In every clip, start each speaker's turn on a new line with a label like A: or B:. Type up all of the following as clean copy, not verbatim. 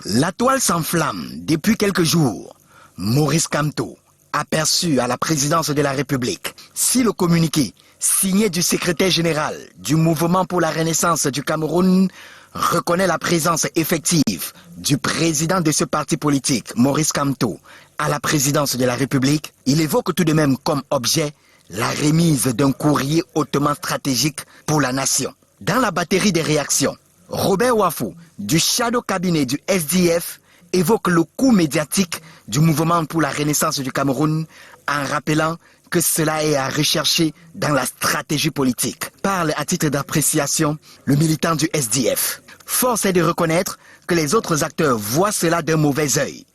A: La toile s'enflamme depuis quelques jours. Maurice Kamto, aperçu à la présidence de la République. Si le communiqué signé du secrétaire général du Mouvement pour la Renaissance du Cameroun reconnaît la présence effective du président de ce parti politique, Maurice Kamto, à la présidence de la République, il évoque tout de même comme objet la remise d'un courrier hautement stratégique pour la nation. Dans la batterie des réactions, Robert Wafou, du shadow cabinet du SDF, évoque le coup médiatique du Mouvement pour la Renaissance du Cameroun en rappelant que cela est à rechercher dans la stratégie politique. Parle à titre d'appréciation le militant du SDF. Force est de reconnaître que les autres acteurs voient cela d'un mauvais œil.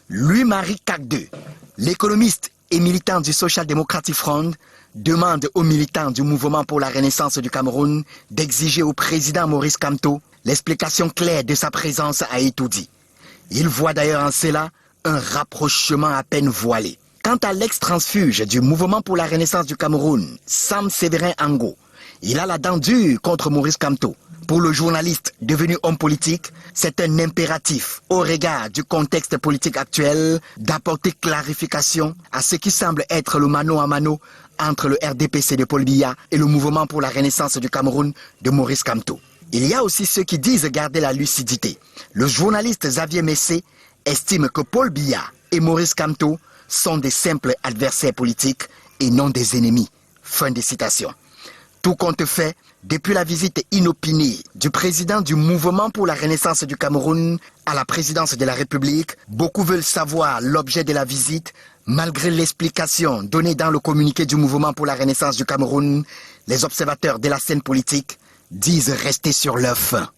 A: Louis-Marie Cagdeux, l'économiste et militant du Social Democratic Front, demande aux militants du Mouvement pour la Renaissance du Cameroun d'exiger au président Maurice Kamto l'explication claire de sa présence à Etoudi. Il voit d'ailleurs en cela un rapprochement à peine voilé. Quant à l'ex-transfuge du Mouvement pour la Renaissance du Cameroun, Sam Séverin Ango, il a la dent dure contre Maurice Kamto. Pour le journaliste devenu homme politique, c'est un impératif au regard du contexte politique actuel d'apporter clarification à ce qui semble être le mano à mano entre le RDPC de Paul Biya et le Mouvement pour la Renaissance du Cameroun de Maurice Kamto. Il y a aussi ceux qui disent garder la lucidité. Le journaliste Xavier Messé estime que Paul Biya et Maurice Kamto sont des simples adversaires politiques et non des ennemis. Fin de citation. Tout compte fait, depuis la visite inopinée du président du Mouvement pour la Renaissance du Cameroun à la présidence de la République, beaucoup veulent savoir l'objet de la visite. Malgré l'explication donnée dans le communiqué du Mouvement pour la Renaissance du Cameroun, les observateurs de la scène politique disent rester sur leur faim.